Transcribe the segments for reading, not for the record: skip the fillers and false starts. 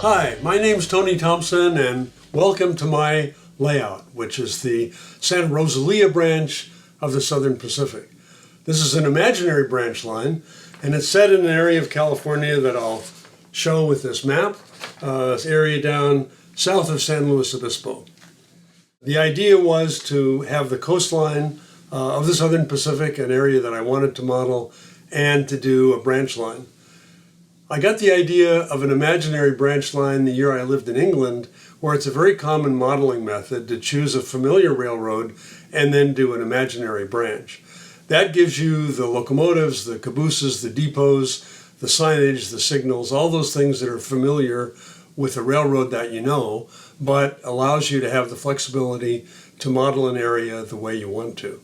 Hi, my name's Tony Thompson and welcome to my layout, which is the Santa Rosalia branch of the Southern Pacific. This is an imaginary branch line and it's set in an area of California that I'll show with this map, this area down south of San Luis Obispo. The idea was to have the coastline of the Southern Pacific, an area that I wanted to model, and to do a branch line. I got the idea of an imaginary branch line the year I lived in England, where it's a very common modeling method to choose a familiar railroad and then do an imaginary branch. That gives you the locomotives, the cabooses, the depots, the signage, the signals, all those things that are familiar with a railroad that you know, but allows you to have the flexibility to model an area the way you want to.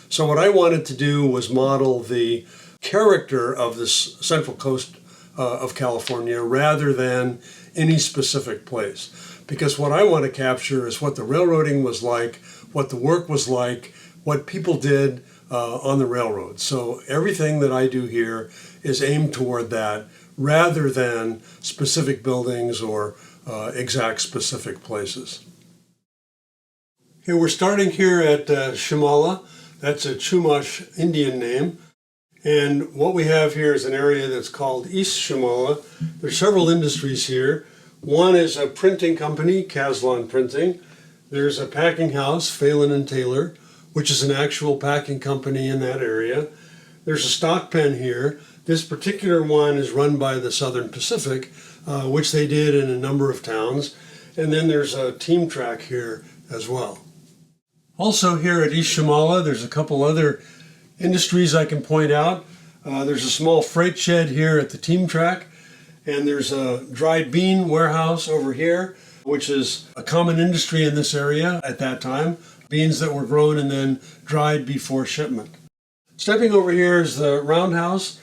So what I wanted to do was model the character of this central coast of California rather than any specific place. Because what I want to capture is what the railroading was like, what the work was like, what people did on the railroad. So everything that I do here is aimed toward that rather than specific buildings or exact specific places. Okay, we're starting here at Shamala. That's a Chumash Indian name. And what we have here is an area that's called East Shamala. There's several industries here. One is a printing company, Caslon Printing. There's a packing house, Phelan and Taylor, which is an actual packing company in that area. There's a stock pen here. This particular one is run by the Southern Pacific, which they did in a number of towns. And then there's a team track here as well. Also here at East Shamala, there's a couple other industries I can point out. There's a small freight shed here at the team track, and there's a dried bean warehouse over here, which is a common industry in this area at that time. Beans that were grown and then dried before shipment. Stepping over here is the roundhouse.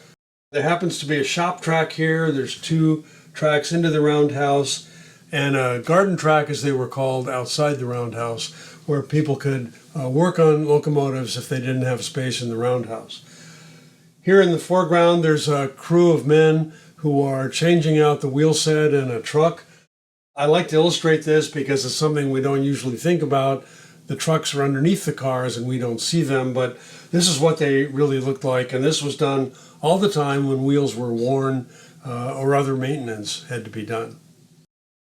There happens to be a shop track here. There's two tracks into the roundhouse and a garden track, as they were called, outside the roundhouse, where people could work on locomotives if they didn't have space in the roundhouse. Here in the foreground, there's a crew of men who are changing out the wheel set in a truck. I like to illustrate this because it's something we don't usually think about. The trucks are underneath the cars and we don't see them, but this is what they really looked like. And this was done all the time when wheels were worn or other maintenance had to be done.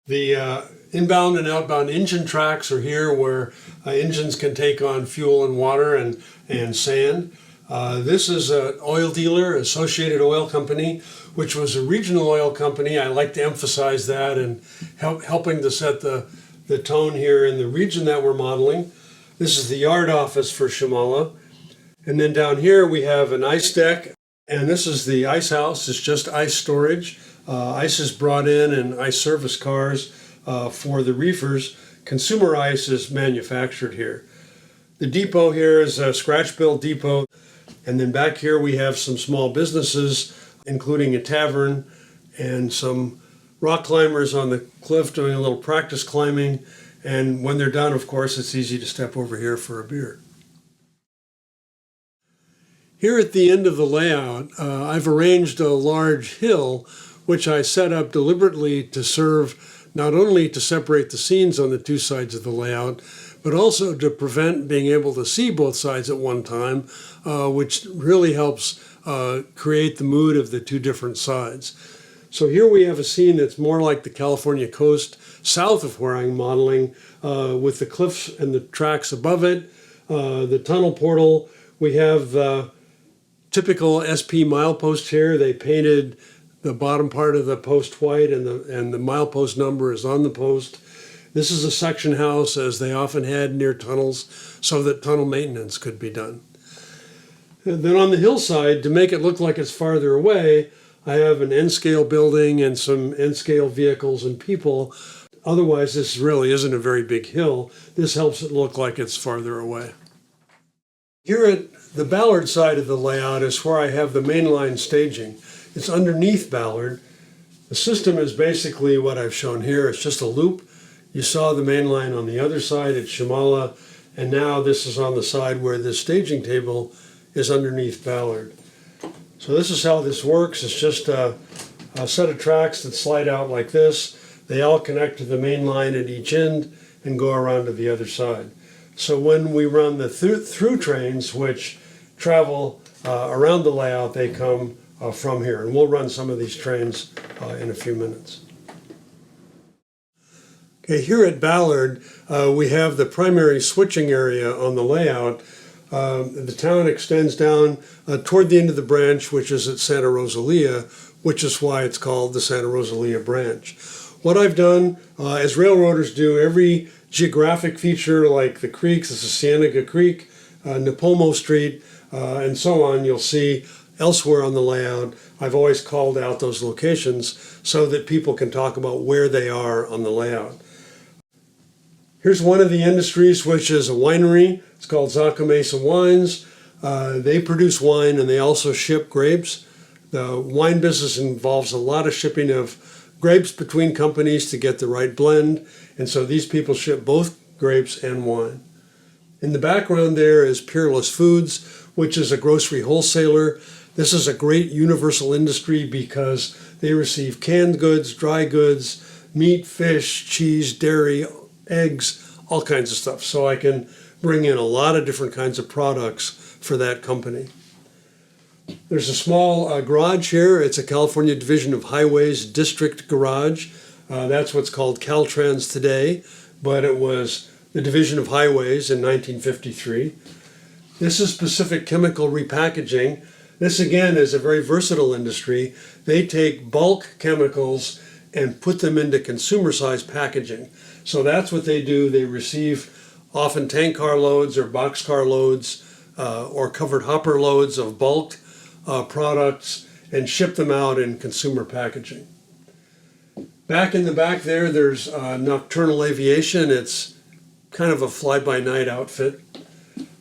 The inbound and outbound engine tracks are here where engines can take on fuel and water and sand. This is an oil dealer, Associated Oil Company, which was a regional oil company. I like to emphasize that and helping to set the tone here in the region that we're modeling. This is the yard office for Shamala. And then down here we have an ice deck, and this is the ice house. It's just ice storage. Ice is brought in and ice service cars for the reefers. Consumer ice is manufactured here. The depot here is a scratch-built depot. And then back here we have some small businesses, including a tavern and some rock climbers on the cliff doing a little practice climbing. And when they're done, of course, it's easy to step over here for a beer. Here at the end of the layout, I've arranged a large hill, which I set up deliberately to serve not only to separate the scenes on the two sides of the layout, but also to prevent being able to see both sides at one time, which really helps create the mood of the two different sides. So here we have a scene that's more like the California coast, south of where I'm modeling, with the cliffs and the tracks above it, the tunnel portal. We have the typical SP milepost here. They painted the bottom part of the post white and the milepost number is on the post. This is a section house, as they often had near tunnels, so that tunnel maintenance could be done. And then on the hillside, to make it look like it's farther away, I have an N-scale building and some N-scale vehicles and people. Otherwise, this really isn't a very big hill. This helps it look like it's farther away. Here at the Ballard side of the layout is where I have the mainline staging. It's underneath Ballard. The system is basically what I've shown here. It's just a loop. You saw the mainline on the other side at Shamala, and now this is on the side where this staging table is underneath Ballard. So this is how this works. It's just a set of tracks that slide out like this. They all connect to the main line at each end and go around to the other side. So when we run the through trains, which travel around the layout, they come from here. And we'll run some of these trains in a few minutes. Okay, here at Ballard, we have the primary switching area on the layout. The town extends down toward the end of the branch, which is at Santa Rosalia, which is why it's called the Santa Rosalia branch. What I've done, as railroaders do, every geographic feature like the creeks, this is Cienega Creek, Napomo Street, and so on, you'll see elsewhere on the layout. I've always called out those locations so that people can talk about where they are on the layout. Here's one of the industries, which is a winery. It's called Zaca Mesa Wines. They produce wine and they also ship grapes. The wine business involves a lot of shipping of grapes between companies to get the right blend. And so these people ship both grapes and wine. In the background there is Peerless Foods, which is a grocery wholesaler. This is a great universal industry because they receive canned goods, dry goods, meat, fish, cheese, dairy, eggs, all kinds of stuff. So I can bring in a lot of different kinds of products for that company. There's a small garage here. It's a California Division of Highways District Garage. That's what's called Caltrans today, but it was the Division of Highways in 1953. This is Pacific Chemical Repackaging. This again is a very versatile industry. They take bulk chemicals and put them into consumer-sized packaging. So that's what they do. They receive often tank car loads or box car loads or covered hopper loads of bulk products and ship them out in consumer packaging. Back in the back there, there's Nocturnal Aviation. It's kind of a fly-by-night outfit.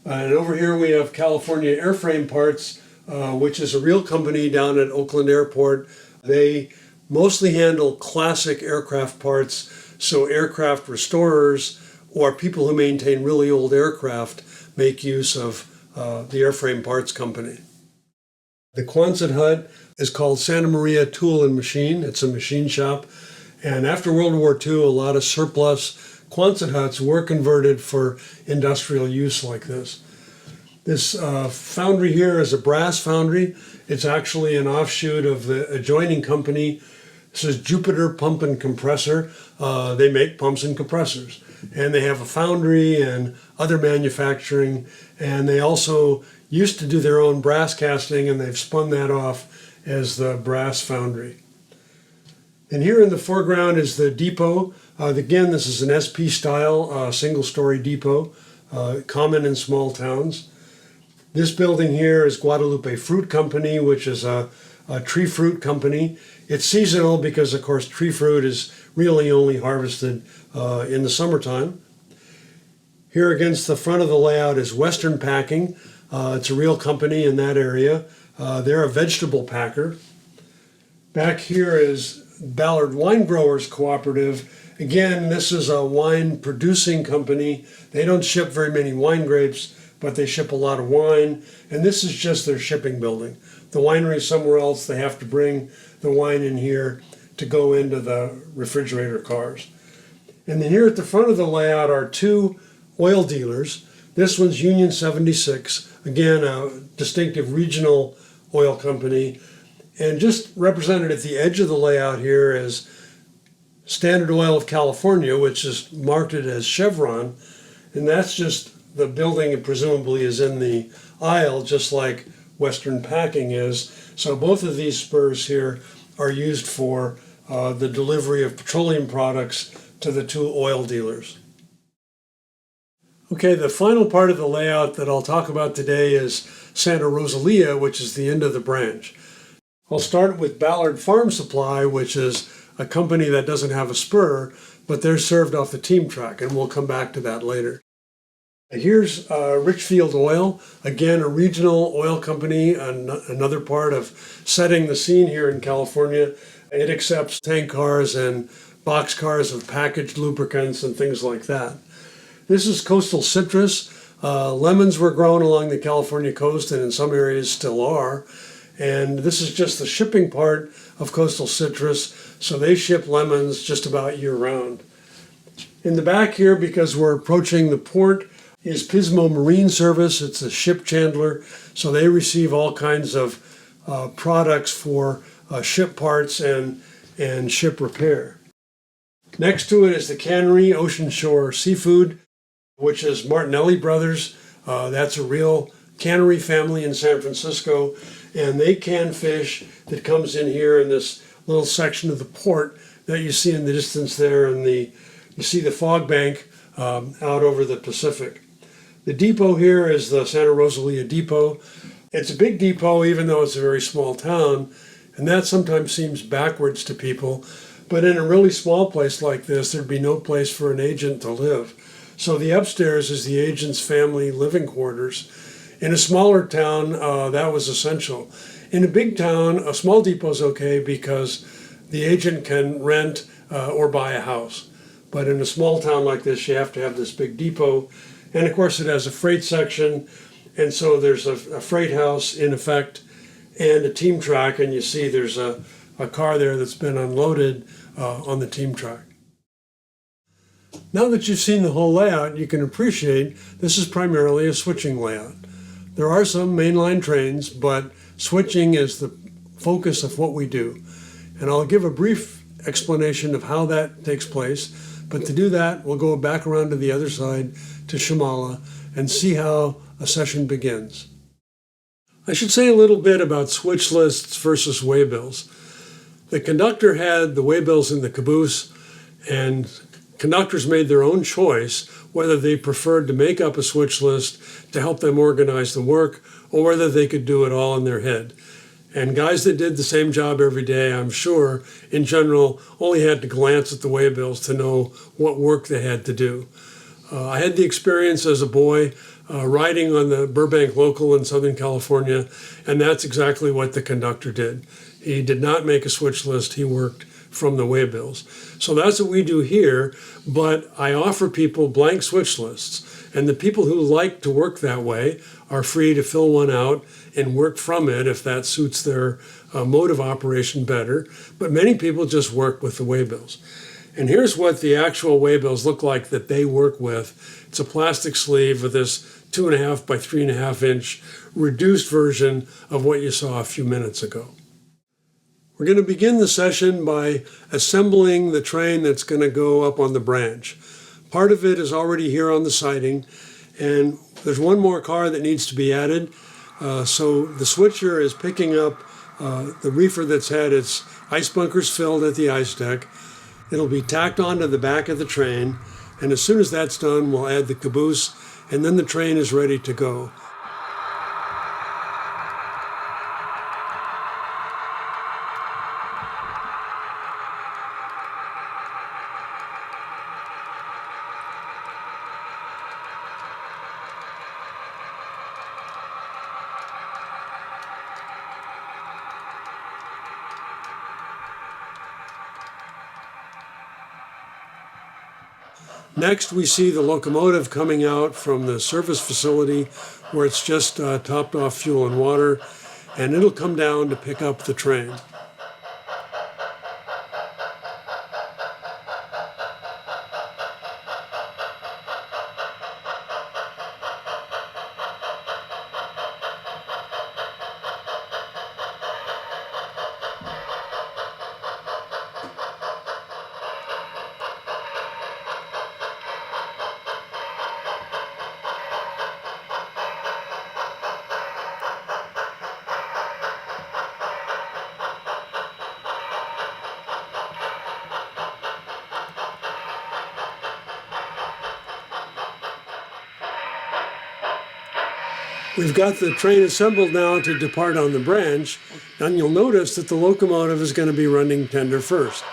And over here we have California Airframe Parts, which is a real company down at Oakland Airport. They mostly handle classic aircraft parts, so aircraft restorers or people who maintain really old aircraft make use of the Airframe Parts Company. The Quonset hut is called Santa Maria Tool and Machine. It's a machine shop. And after World War II, a lot of surplus Quonset huts were converted for industrial use like this. This foundry here is a brass foundry. It's actually an offshoot of the adjoining company. This is Jupiter Pump and Compressor. They make pumps and compressors. And they have a foundry and other manufacturing. And they also used to do their own brass casting, and they've spun that off as the brass foundry. And here in the foreground is the depot. Again, this is an SP style single-story depot, common in small towns. This building here is Guadalupe Fruit Company, which is a tree fruit company. It's seasonal because, of course, tree fruit is really only harvested in the summertime. Here against the front of the layout is Western Packing. It's a real company in that area. They're a vegetable packer. Back here is Ballard Wine Growers Cooperative. Again, this is a wine producing company. They don't ship very many wine grapes, but they ship a lot of wine. And this is just their shipping building. The winery is somewhere else. They have to bring the wine in here to go into the refrigerator cars. And then here at the front of the layout are two oil dealers. This one's Union 76, again, a distinctive regional oil company. And just represented at the edge of the layout here is Standard Oil of California, which is marketed as Chevron. And that's just the building, and presumably is in the aisle, just like Western Packing is. So both of these spurs here are used for the delivery of petroleum products to the two oil dealers. Okay, the final part of the layout that I'll talk about today is Santa Rosalia, which is the end of the branch. I'll start with Ballard Farm Supply, which is a company that doesn't have a spur, but they're served off the team track, and we'll come back to that later. Here's Richfield Oil, again a regional oil company, another part of setting the scene here in California. It accepts tank cars and box cars of packaged lubricants and things like that. This is Coastal Citrus. Lemons were grown along the California coast and in some areas still are. And this is just the shipping part of Coastal Citrus. So they ship lemons just about year round. In the back here, because we're approaching the port, is Pismo Marine Service. It's a ship chandler. So they receive all kinds of products for ship parts and ship repair. Next to it is the cannery, Ocean Shore Seafood, which is Martinelli Brothers. That's a real cannery family in San Francisco, and they can fish that comes in here in this little section of the port that you see in the distance there, and you see the fog bank out over the Pacific. The depot here is the Santa Rosalia Depot. It's a big depot, even though it's a very small town, and that sometimes seems backwards to people. But in a really small place like this, there'd be no place for an agent to live. So the upstairs is the agent's family living quarters. In a smaller town, that was essential. In a big town, a small depot is okay because the agent can rent or buy a house. But in a small town like this, you have to have this big depot. And of course, it has a freight section. And so there's a freight house in effect and a team track. And you see there's a car there that's been unloaded on the team track. Now that you've seen the whole layout, you can appreciate this is primarily a switching layout. There are some mainline trains, but switching is the focus of what we do. And I'll give a brief explanation of how that takes place, but to do that, we'll go back around to the other side to Shamala and see how a session begins. I should say a little bit about switch lists versus waybills. The conductor had the waybills in the caboose, and conductors made their own choice whether they preferred to make up a switch list to help them organize the work or whether they could do it all in their head. And guys that did the same job every day, I'm sure, in general, only had to glance at the waybills to know what work they had to do. I had the experience as a boy riding on the Burbank Local in Southern California, and that's exactly what the conductor did. He did not make a switch list, he worked from the waybills. So that's what we do here, but I offer people blank switch lists, and the people who like to work that way are free to fill one out and work from it if that suits their mode of operation better, but many people just work with the waybills. And here's what the actual waybills look like that they work with. It's a plastic sleeve with this 2.5 by 3.5 inch reduced version of what you saw a few minutes ago. We're going to begin the session by assembling the train that's going to go up on the branch. Part of it is already here on the siding, and there's one more car that needs to be added. So the switcher is picking up the reefer that's had its ice bunkers filled at the ice deck. It'll be tacked onto the back of the train, and as soon as that's done, we'll add the caboose, and then the train is ready to go. Next, we see the locomotive coming out from the service facility where it's just topped off fuel and water, and it'll come down to pick up the train. We've got the train assembled now to depart on the branch, and you'll notice that the locomotive is going to be running tender first.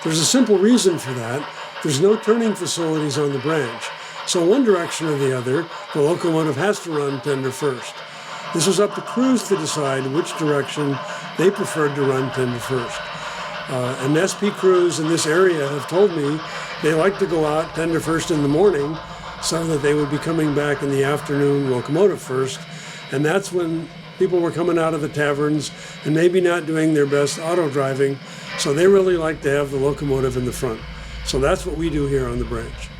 There's a simple reason for that. There's no turning facilities on the branch. So one direction or the other, the locomotive has to run tender first. This was up to crews to decide which direction they preferred to run tender first. And SP crews in this area have told me they like to go out tender first in the morning so that they would be coming back in the afternoon locomotive first. And that's when people were coming out of the taverns and maybe not doing their best auto driving, so they really like to have the locomotive in the front. So that's what we do here on the branch.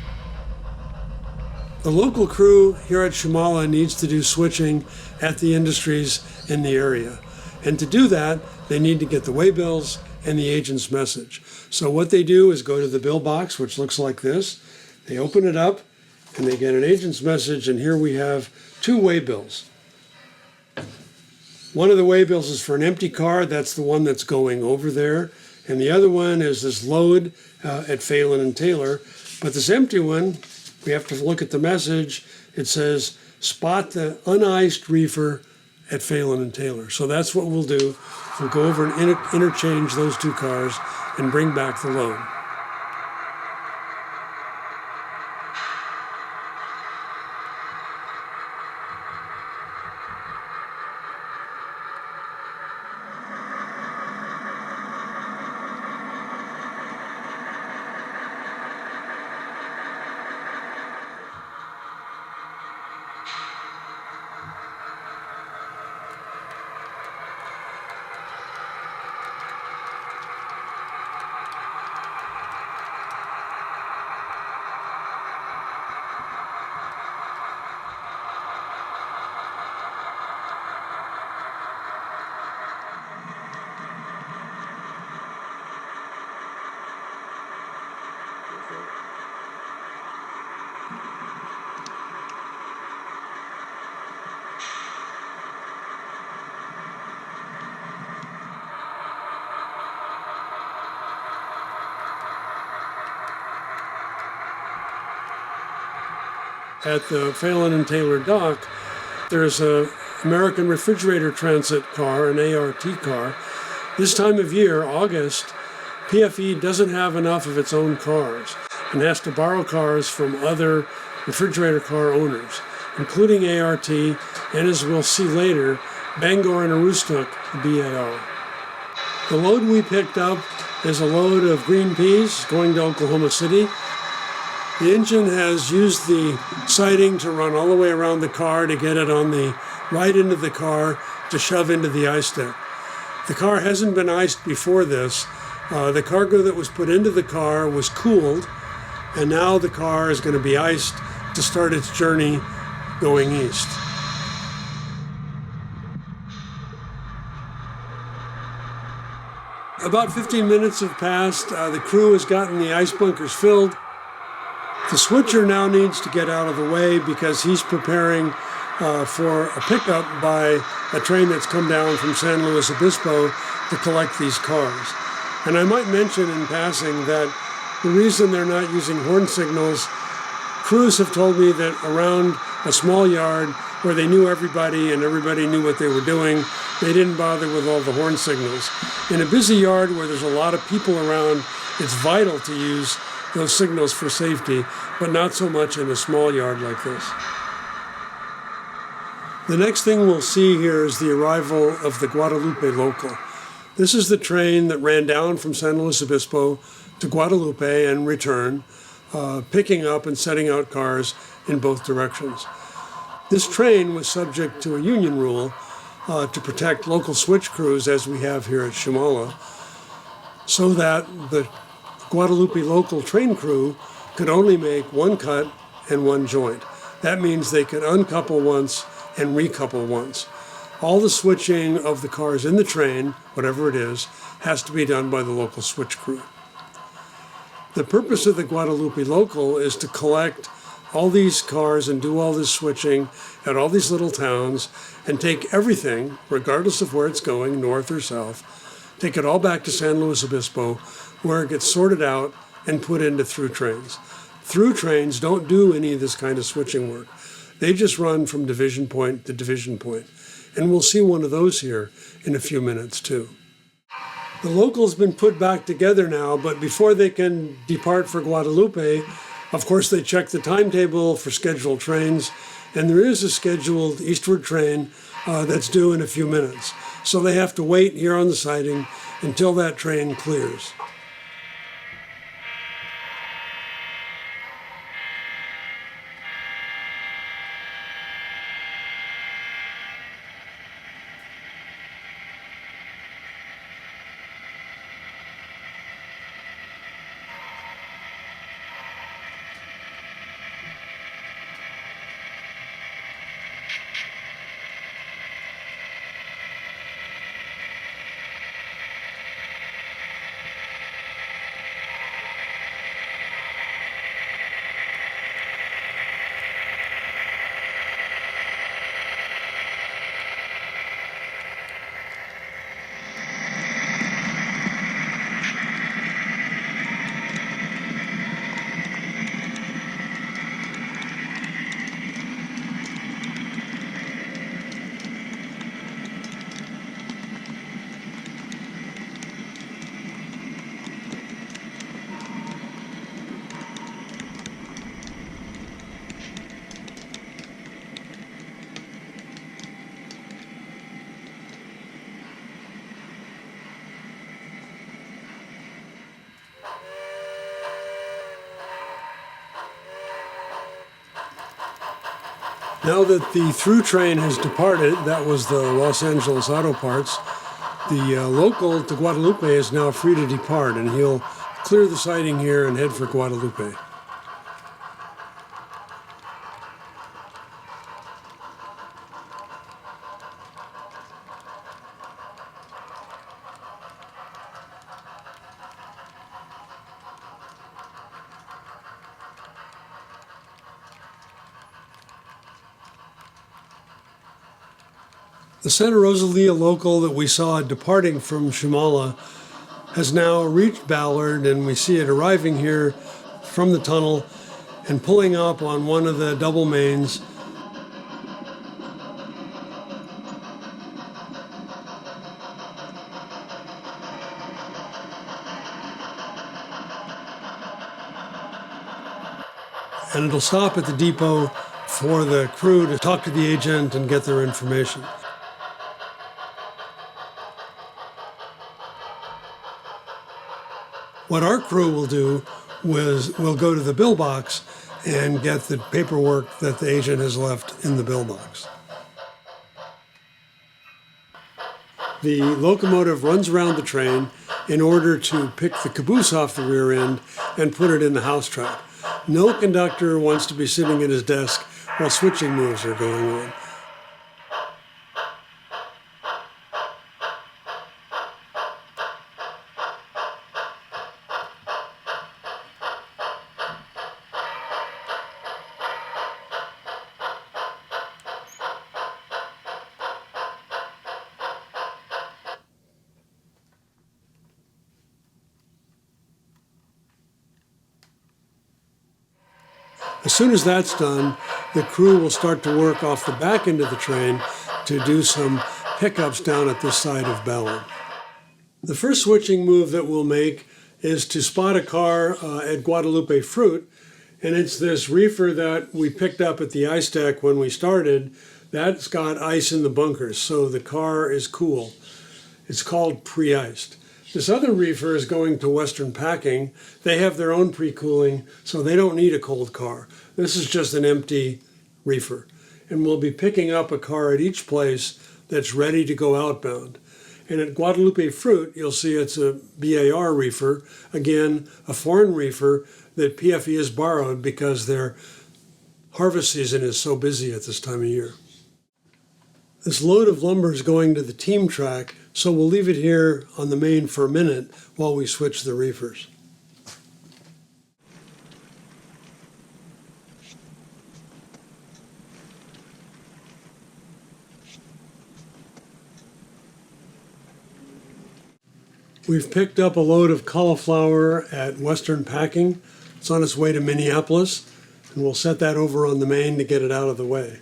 The local crew here at Shamala needs to do switching at the industries in the area. And to do that, they need to get the waybills and the agent's message. So what they do is go to the bill box, which looks like this. They open it up and they get an agent's message, and here we have 2 waybills. One of the waybills is for an empty car, that's the one that's going over there. And the other one is this load at Phelan and Taylor. But this empty one, we have to look at the message. It says, spot the uniced reefer at Phelan and Taylor. So that's what we'll do. We'll go over and interchange those 2 cars and bring back the load. At the Phelan and Taylor dock, there's an American Refrigerator Transit car, an ART car. This time of year, August, PFE doesn't have enough of its own cars and has to borrow cars from other refrigerator car owners, including ART, and as we'll see later, Bangor and Aroostook, BAR. The load we picked up is a load of green peas going to Oklahoma City. The engine has used the siding to run all the way around the car to get it on the right end of the car to shove into the ice deck. The car hasn't been iced before this. The cargo that was put into the car was cooled, and now the car is going to be iced to start its journey going east. About 15 minutes have passed. The crew has gotten the ice bunkers filled. The switcher now needs to get out of the way because he's preparing for a pickup by a train that's come down from San Luis Obispo to collect these cars. And I might mention in passing that the reason they're not using horn signals, crews have told me that around a small yard where they knew everybody and everybody knew what they were doing, they didn't bother with all the horn signals. In a busy yard where there's a lot of people around, it's vital to use those signals for safety, but not so much in a small yard like this. The next thing we'll see here is the arrival of the Guadalupe local. This is the train that ran down from San Luis Obispo to Guadalupe and return, picking up and setting out cars in both directions. This train was subject to a union rule to protect local switch crews, as we have here at Shamala, so that the Guadalupe local train crew could only make one cut and one joint. That means they could uncouple once and recouple once. All the switching of the cars in the train, whatever it is, has to be done by the local switch crew. The purpose of the Guadalupe local is to collect all these cars and do all this switching at all these little towns and take everything, regardless of where it's going, north or south, take it all back to San Luis Obispo, where it gets sorted out and put into through trains. Through trains don't do any of this kind of switching work. They just run from division point to division point. And we'll see one of those here in a few minutes too. The local's been put back together now, but before they can depart for Guadalupe, of course they check the timetable for scheduled trains, and there is a scheduled eastward train that's due in a few minutes. So they have to wait here on the siding until that train clears. Now that the through train has departed, that was the Los Angeles Auto Parts, the local to Guadalupe is now free to depart, and he'll clear the siding here and head for Guadalupe. The Santa Rosalia local that we saw departing from Shamala has now reached Ballard, and we see it arriving here from the tunnel and pulling up on one of the double mains. And it'll stop at the depot for the crew to talk to the agent and get their information. What our crew will do is we'll go to the bill box and get the paperwork that the agent has left in the bill box. The locomotive runs around the train in order to pick the caboose off the rear end and put it in the house track. No conductor wants to be sitting at his desk while switching moves are going on. As soon as that's done, the crew will start to work off the back end of the train to do some pickups down at this side of Ballard. The first switching move that we'll make is to spot a car at Guadalupe Fruit, and it's this reefer that we picked up at the ice deck when we started. That's got ice in the bunkers, so the car is cool. It's called pre-iced. This other reefer is going to Western Packing. They have their own pre-cooling, so they don't need a cold car. This is just an empty reefer. And we'll be picking up a car at each place that's ready to go outbound. And at Guadalupe Fruit, you'll see it's a BAR reefer, again, a foreign reefer that PFE has borrowed because their harvest season is so busy at this time of year. This load of lumber is going to the team track, so we'll leave it here on the main for a minute while we switch the reefers. We've picked up a load of cauliflower at Western Packing. It's on its way to Minneapolis, and we'll set that over on the main to get it out of the way.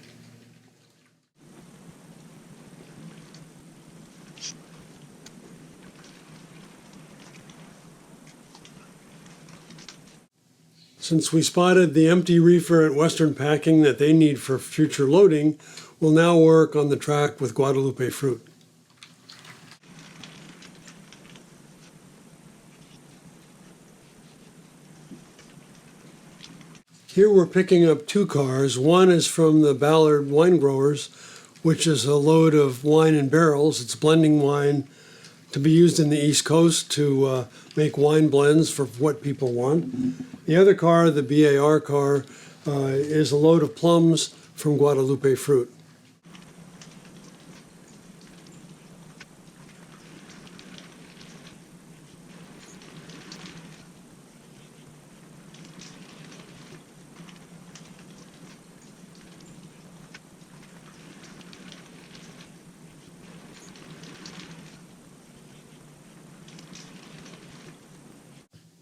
Since we spotted the empty reefer at Western Packing that they need for future loading, we'll now work on the track with Guadalupe Fruit. Here we're picking up two cars. One is from the Ballard wine growers, which is a load of wine in barrels. It's blending wine to be used in the East Coast to make wine blends for what people want. The other car, the BAR car, is a load of plums from Guadalupe Fruit.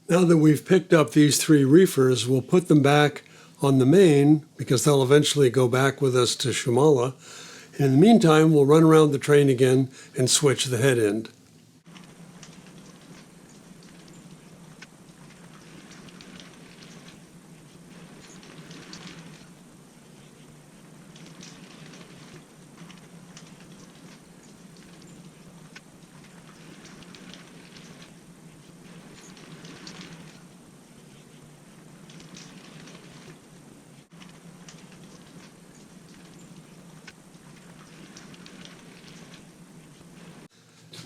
Now that we've picked up these three reefers, we'll put them back on the main because they'll eventually go back with us to Shamala. And in the meantime, we'll run around the train again and switch the head end.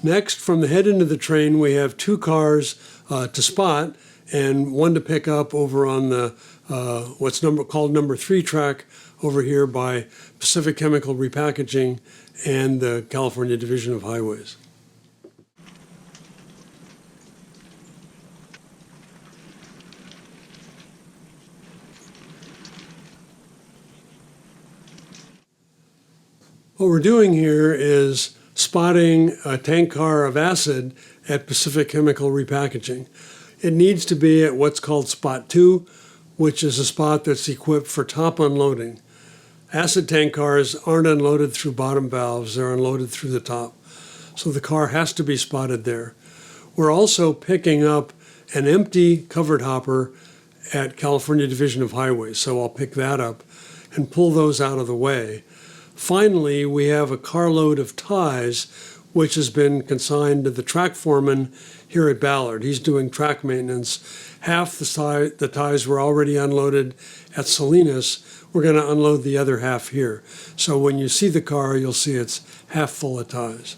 Next, from the head end of the train, we have 2 cars to spot and 1 to pick up over on the what's called number 3 track over here by Pacific Chemical Repackaging and the California Division of Highways. What we're doing here is spotting a tank car of acid at Pacific Chemical Repackaging. It needs to be at what's called spot 2, which is a spot that's equipped for top unloading. Acid tank cars aren't unloaded through bottom valves, they're unloaded through the top. So the car has to be spotted there. We're also picking up an empty covered hopper at California Division of Highways, so I'll pick that up and pull those out of the way. Finally, we have a carload of ties, which has been consigned to the track foreman here at Ballard. He's doing track maintenance. Half the ties were already unloaded at Salinas. We're going to unload the other half here. So when you see the car, you'll see it's half full of ties.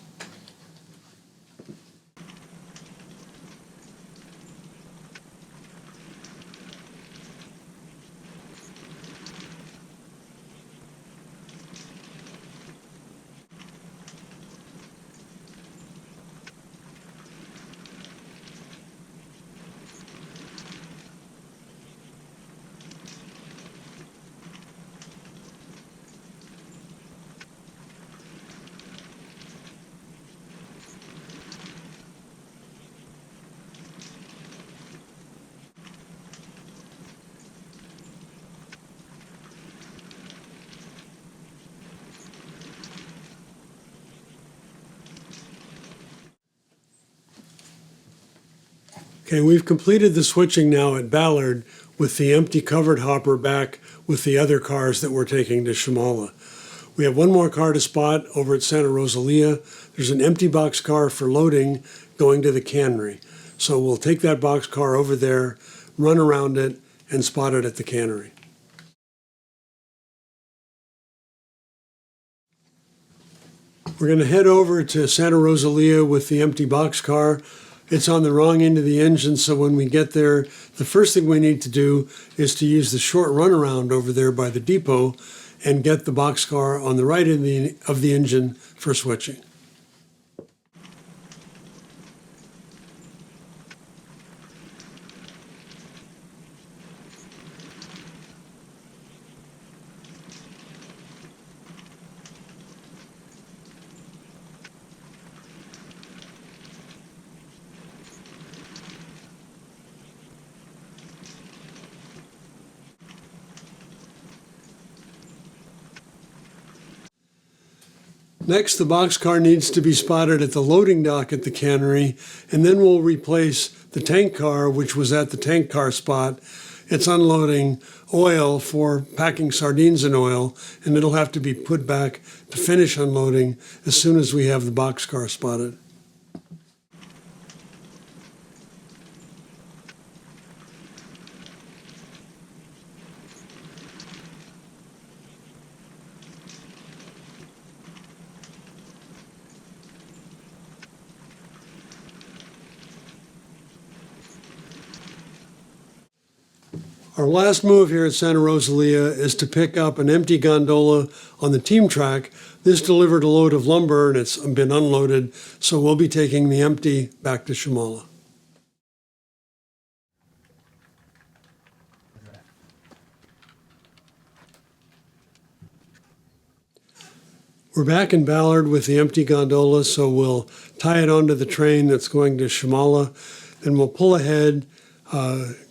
Okay, we've completed the switching now at Ballard with the empty covered hopper back with the other cars that we're taking to Shamala. We have 1 more car to spot over at Santa Rosalia. There's an empty box car for loading going to the cannery. So we'll take that box car over there, run around it, and spot it at the cannery. We're going to head over to Santa Rosalia with the empty box car. It's on the wrong end of the engine, so when we get there, the first thing we need to do is to use the short runaround over there by the depot and get the boxcar on the right end of the engine for switching. Next, the boxcar needs to be spotted at the loading dock at the cannery, and then we'll replace the tank car, which was at the tank car spot. It's unloading oil for packing sardines in oil, and it'll have to be put back to finish unloading as soon as we have the boxcar spotted. Our last move here at Santa Rosalia is to pick up an empty gondola on the team track. This delivered a load of lumber and it's been unloaded, so we'll be taking the empty back to Shamala. We're back in Ballard with the empty gondola, so we'll tie it onto the train that's going to Shamala, and we'll pull ahead,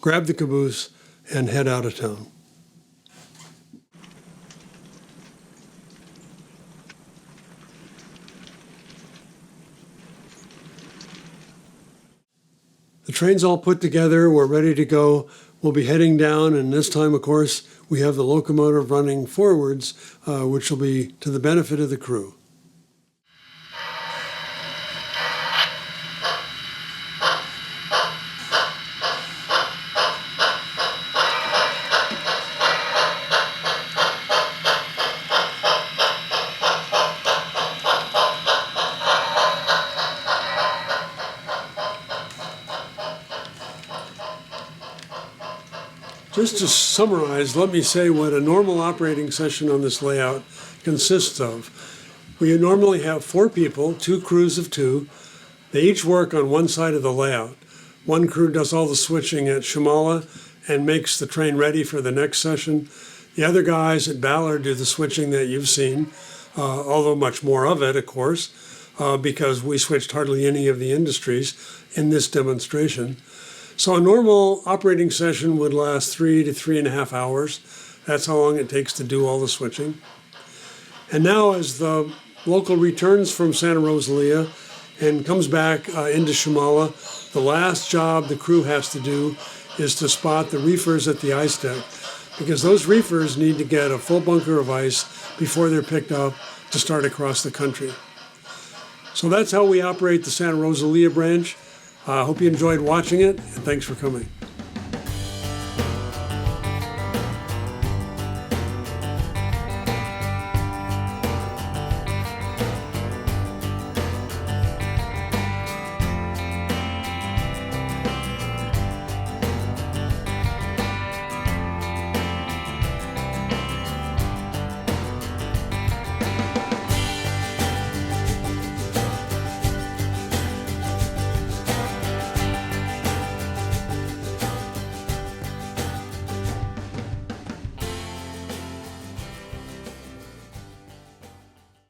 grab the caboose, and head out of town. The train's all put together, we're ready to go. We'll be heading down, and this time, of course, we have the locomotive running forwards, which will be to the benefit of the crew. Just to summarize, let me say what a normal operating session on this layout consists of. We normally have 4 people, 2 crews of 2. They each work on one side of the layout. One crew does all the switching at Shamala and makes the train ready for the next session. The other guys at Ballard do the switching that you've seen, although much more of it, of course, because we switched hardly any of the industries in this demonstration. So a normal operating session would last 3 to 3.5 hours. That's how long it takes to do all the switching. And now as the local returns from Santa Rosalia and comes back into Shamala, the last job the crew has to do is to spot the reefers at the ice deck, because those reefers need to get a full bunker of ice before they're picked up to start across the country. So that's how we operate the Santa Rosalia branch. I hope you enjoyed watching it, and thanks for coming.